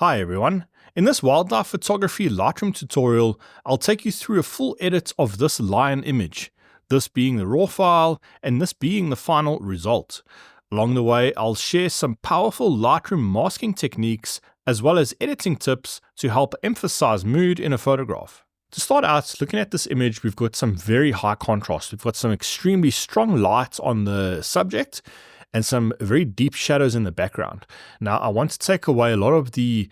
Hi everyone. In this wildlife photography Lightroom tutorial, I'll take you through a full edit of this lion image, this being the raw file and this being the final result. Along the way, I'll share some powerful Lightroom masking techniques as well as editing tips to help emphasize mood in a photograph. To start out, looking at this image, we've got some very high contrast. We've got some extremely strong light on the subject and some very deep shadows in the background. Now, I want to take away a lot of the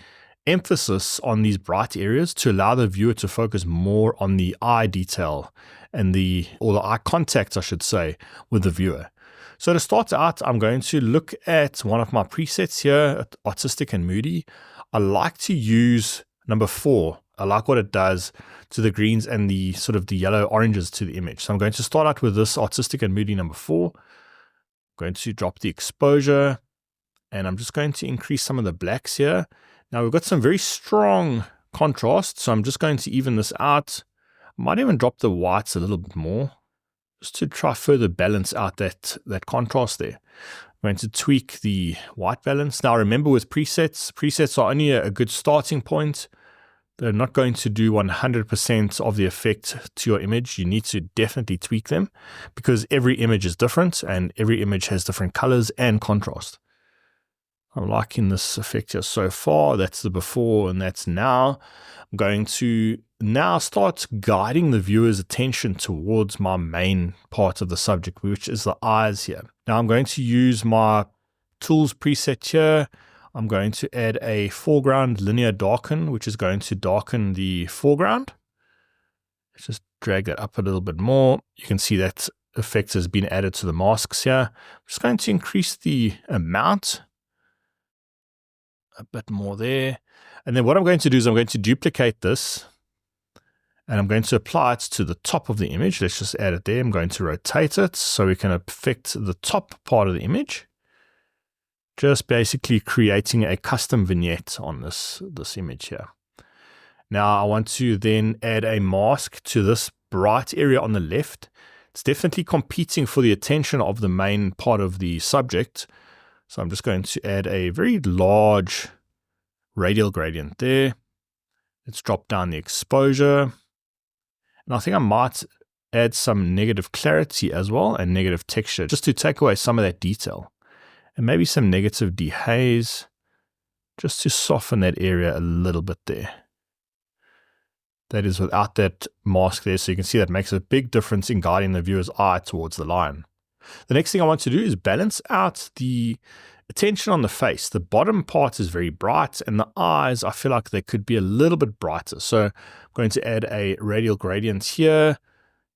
emphasis on these bright areas to allow the viewer to focus more on the eye detail and the eye contact, I should say, with the viewer. So to start out, I'm going to look at one of my presets here, Artistic and Moody. I like to use number 4. I like what it does to the greens and the sort of the yellow oranges to the image. So I'm going to start out with this Artistic and Moody number 4. Going to drop the exposure, and I'm just going to increase some of the blacks here. Now we've got some very strong contrast, so I'm just going to even this out. I might even drop the whites a little bit more, just to try further balance out that contrast there. I'm going to tweak the white balance. Now remember, with presets are only a good starting point. They're not going to do 100% of the effect to your image. You need to definitely tweak them because every image is different and every image has different colors and contrast. I'm liking this effect here so far. That's the before and that's now. I'm going to now start guiding the viewer's attention towards my main part of the subject, which is the eyes here. Now I'm going to use my tools preset here. I'm going to add a foreground linear darken, which is going to darken the foreground. Let's just drag that up a little bit more. You can see that effect has been added to the masks here. I'm just going to increase the amount a bit more there. And then what I'm going to do is I'm going to duplicate this and I'm going to apply it to the top of the image. Let's just add it there. I'm going to rotate it so we can affect the top part of the image. Just basically creating a custom vignette on this image here. Now I want to then add a mask to this bright area on the left. It's definitely competing for the attention of the main part of the subject. So I'm just going to add a very large radial gradient there. Let's drop down the exposure. And I think I might add some negative clarity as well and negative texture just to take away some of that detail. And maybe some negative dehaze, just to soften that area a little bit there. That is without that mask there, so you can see that makes a big difference in guiding the viewer's eye towards the lion. The next thing I want to do is balance out the attention on the face. The bottom part is very bright, and the eyes, I feel like they could be a little bit brighter. So I'm going to add a radial gradient here,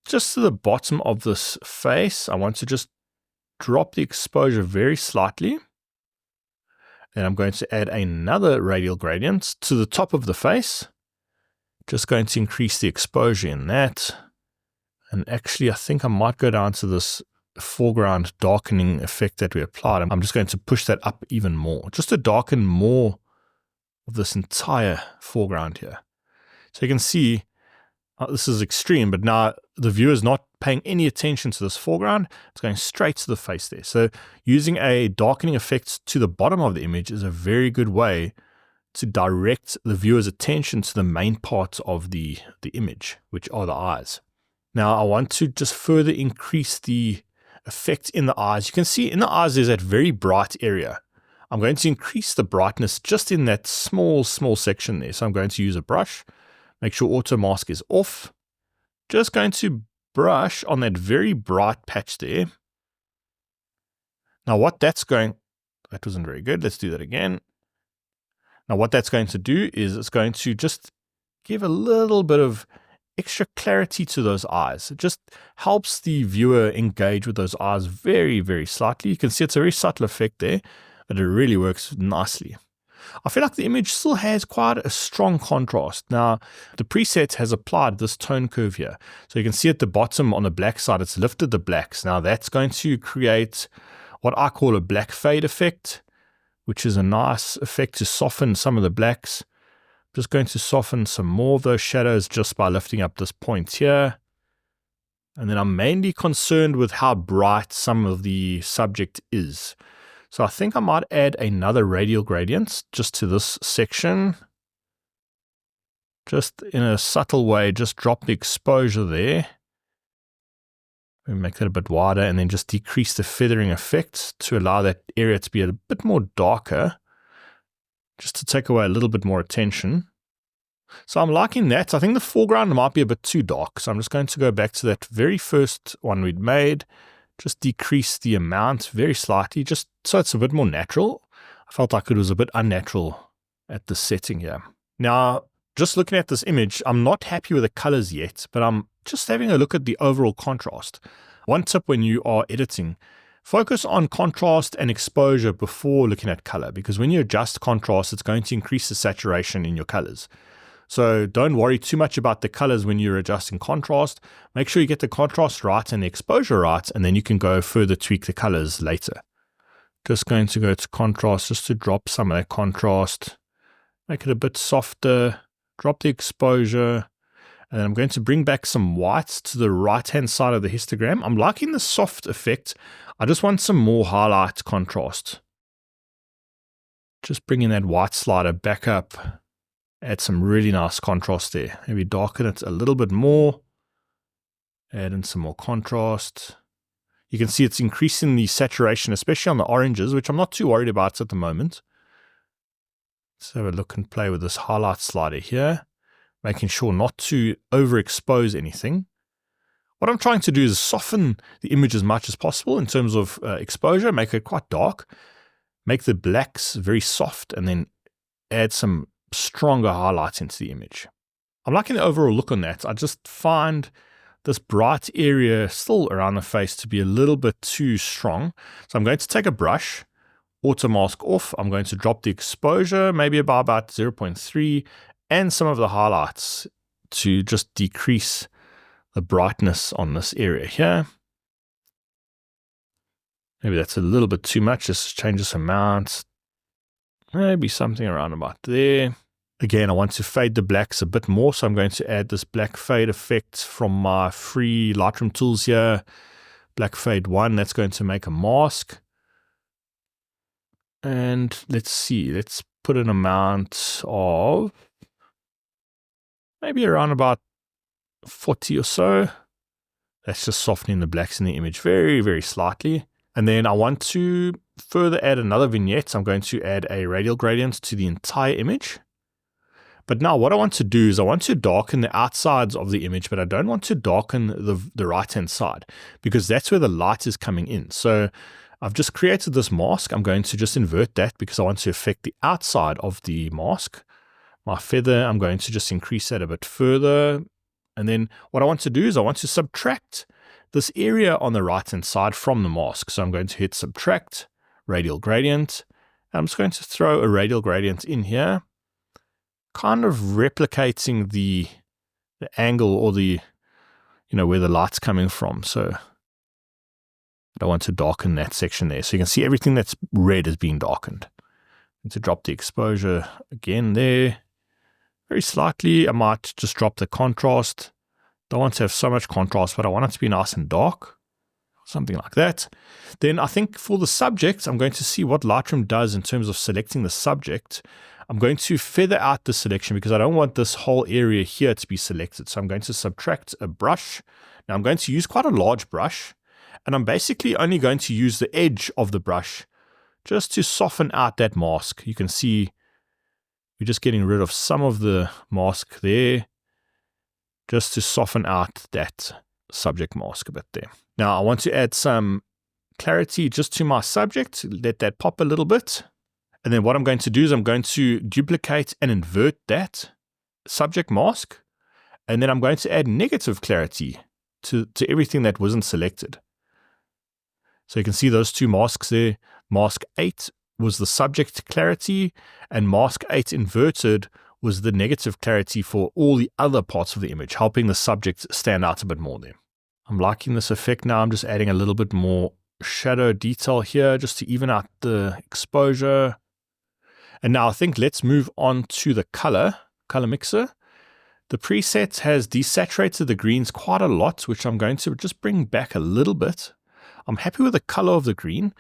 just to the bottom of this face. I want to just drop the exposure very slightly. And I'm going to add another radial gradient to the top of the face. Just going to increase the exposure in that. And actually, I think I might go down to this foreground darkening effect that we applied. I'm just going to push that up even more, just to darken more of this entire foreground here. So you can see this is extreme, but now the viewer is not paying any attention to this foreground. It's going straight to the face there. So using a darkening effect to the bottom of the image is a very good way to direct the viewer's attention to the main part of the image, which are the eyes. Now I want to just further increase the effect in the eyes. You can see in the eyes there's that very bright area. I'm going to increase the brightness just in that small section there. So I'm going to use a brush. Make sure auto mask is off. Just going to brush on that very bright patch there. Now that wasn't very good. Let's do that again. Now what that's going to do is it's going to just give a little bit of extra clarity to those eyes. It just helps the viewer engage with those eyes very, very slightly. You can see it's a very subtle effect there, but it really works nicely. I feel like the image still has quite a strong contrast. Now, the preset has applied this tone curve here. So you can see at the bottom on the black side, it's lifted the blacks. Now that's going to create what I call a black fade effect, which is a nice effect to soften some of the blacks. I'm just going to soften some more of those shadows just by lifting up this point here. And then I'm mainly concerned with how bright some of the subject is. So I think I might add another radial gradient just to this section. Just in a subtle way, just drop the exposure there. We make that a bit wider and then just decrease the feathering effect to allow that area to be a bit more darker, just to take away a little bit more attention. So I'm liking that. I think the foreground might be a bit too dark, so I'm just going to go back to that very first one we'd made, just decrease the amount very slightly, just so it's a bit more natural. I felt like it was a bit unnatural at the setting here. Now, just looking at this image, I'm not happy with the colors yet, but I'm just having a look at the overall contrast. One tip when you are editing, focus on contrast and exposure before looking at color, because when you adjust contrast, it's going to increase the saturation in your colors. So don't worry too much about the colors when you're adjusting contrast. Make sure you get the contrast right and the exposure right, and then you can go further tweak the colors later. Just going to go to contrast just to drop some of that contrast, make it a bit softer, drop the exposure, and then I'm going to bring back some whites to the right-hand side of the histogram. I'm liking the soft effect. I just want some more highlight contrast. Just bringing that white slider back up. Add some really nice contrast there. Maybe darken it a little bit more. Add in some more contrast. You can see it's increasing the saturation, especially on the oranges, which I'm not too worried about at the moment. Let's have a look and play with this highlight slider here, making sure not to overexpose anything. What I'm trying to do is soften the image as much as possible in terms of exposure, make it quite dark, make the blacks very soft, and then add some stronger highlights into the image. I'm liking the overall look on that. I just find this bright area still around the face to be a little bit too strong. So I'm going to take a brush, auto mask off. I'm going to drop the exposure maybe by about 0.3 and some of the highlights to just decrease the brightness on this area here. Maybe that's a little bit too much. Just change this amount. Maybe something around about there. Again, I want to fade the blacks a bit more, so I'm going to add this black fade effect from my free Lightroom tools here. Black fade 1, that's going to make a mask. And let's see, let's put an amount of maybe around about 40 or so. That's just softening the blacks in the image very, very slightly. And then I want to further add another vignette. So I'm going to add a radial gradient to the entire image. But now what I want to do is I want to darken the outsides of the image, but I don't want to darken the right-hand side because that's where the light is coming in. So I've just created this mask. I'm going to just invert that because I want to affect the outside of the mask. My feather, I'm going to just increase that a bit further. And then what I want to do is I want to subtract this area on the right-hand side from the mask. So I'm going to hit subtract, radial gradient. I'm just going to throw a radial gradient in here, kind of replicating the angle or the, where the light's coming from. So I want to darken that section there. So you can see everything that's red is being darkened. And to drop the exposure again there, very slightly. I might just drop the contrast. Don't want to have so much contrast, but I want it to be nice and dark. Something like that. Then I think for the subject, I'm going to see what Lightroom does in terms of selecting the subject. I'm going to feather out the selection because I don't want this whole area here to be selected. So I'm going to subtract a brush. Now I'm going to use quite a large brush, and I'm basically only going to use the edge of the brush just to soften out that mask. You can see we're just getting rid of some of the mask there, just to soften out that subject mask a bit there. Now I want to add some clarity just to my subject, let that pop a little bit. And then what I'm going to do is I'm going to duplicate and invert that subject mask. And then I'm going to add negative clarity to everything that wasn't selected. So you can see those two masks there. Mask 8 was the subject clarity, and mask 8 inverted was the negative clarity for all the other parts of the image, helping the subject stand out a bit more there. I'm liking this effect now. I'm just adding a little bit more shadow detail here just to even out the exposure. And now I think let's move on to the color mixer. The preset has desaturated the greens quite a lot, which I'm going to just bring back a little bit. I'm happy with the color of the green,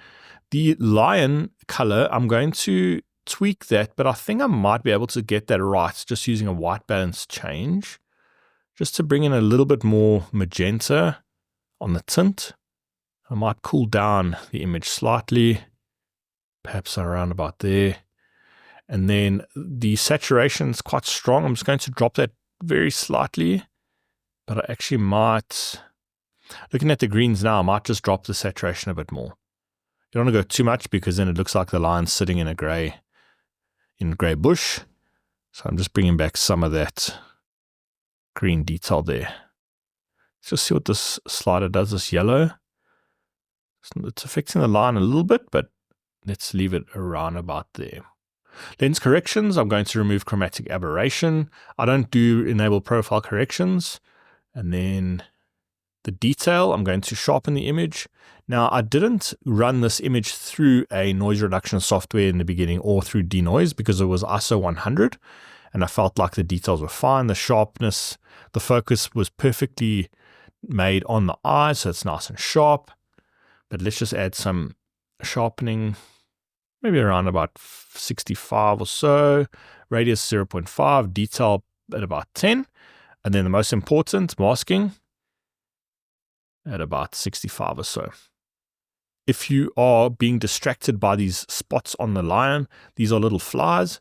The lion color, I'm going to tweak that, but I think I might be able to get that right just using a white balance change, just to bring in a little bit more magenta on the tint. I might cool down the image slightly, perhaps around about there. And then the saturation is quite strong. I'm just going to drop that very slightly, but I actually might, looking at the greens now, I might just drop the saturation a bit more. You don't want to go too much because then it looks like the lion's sitting in a grey bush. So I'm just bringing back some of that green detail there. Let's just see what this slider does, this yellow. It's affecting the line a little bit, but let's leave it around about there. Lens corrections, I'm going to remove chromatic aberration. I don't do enable profile corrections. And then the detail, I'm going to sharpen the image. Now, I didn't run this image through a noise reduction software in the beginning or through denoise because it was ISO 100. And I felt like the details were fine. The sharpness, the focus was perfectly made on the eye, so it's nice and sharp. But let's just add some sharpening, maybe around about 65 or so, radius 0.5, detail at about 10, and then the most important, masking at about 65 or so. If you are being distracted by these spots on the lion, these are little flies,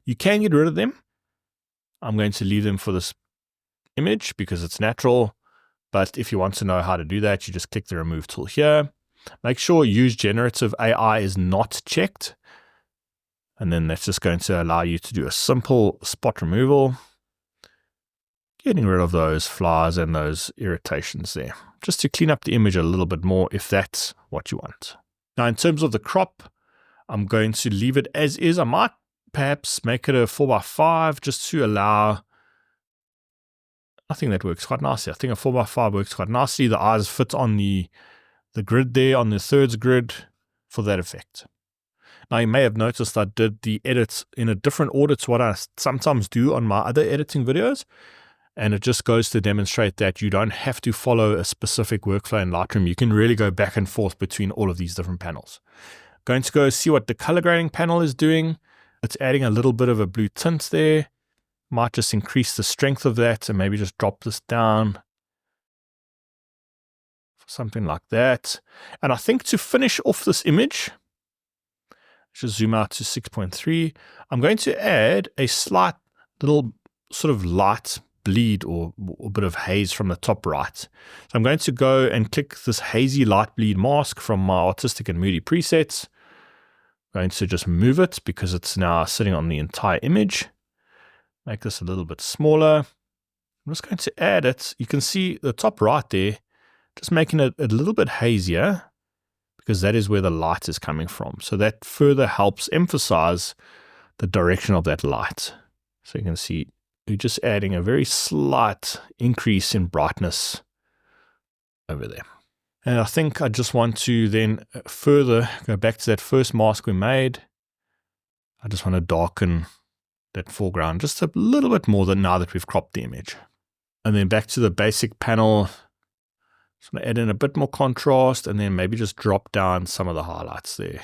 you can get rid of them. I'm going to leave them for this image because it's natural, but if you want to know how to do that, you just click the remove tool here. Make sure use generative AI is not checked. And then that's just going to allow you to do a simple spot removal, getting rid of those flies and those irritations there, just to clean up the image a little bit more if that's what you want. Now, in terms of the crop, I'm going to leave it as is. I might perhaps make it a 4x5 just to allow, I think that works quite nicely. I think a 4x5 works quite nicely. The eyes fit on the grid there, on the thirds grid for that effect. Now, you may have noticed I did the edits in a different order to what I sometimes do on my other editing videos. And it just goes to demonstrate that you don't have to follow a specific workflow in Lightroom. You can really go back and forth between all of these different panels. Going to go see what the color grading panel is doing. It's adding a little bit of a blue tint there. Might just increase the strength of that and maybe just drop this down. Something like that. And I think to finish off this image, just zoom out to 6.3, I'm going to add a slight little sort of light bleed or a bit of haze from the top right. So I'm going to go and click this hazy light bleed mask from my artistic and moody presets. I'm going to just move it because it's now sitting on the entire image. Make this a little bit smaller. I'm just going to add it. You can see the top right there, just making it a little bit hazier because that is where the light is coming from. So that further helps emphasize the direction of that light. So you can see we're just adding a very slight increase in brightness over there. And I think I just want to then further go back to that first mask we made. I just want to darken that foreground just a little bit more than now that we've cropped the image. And then back to the basic panel. Just want to add in a bit more contrast and then maybe just drop down some of the highlights there,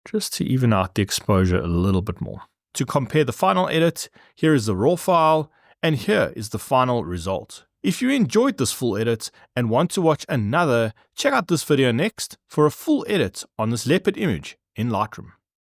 just to even out the exposure a little bit more. To compare the final edit, here is the raw file, and here is the final result. If you enjoyed this full edit and want to watch another, check out this video next for a full edit on this leopard image in Lightroom.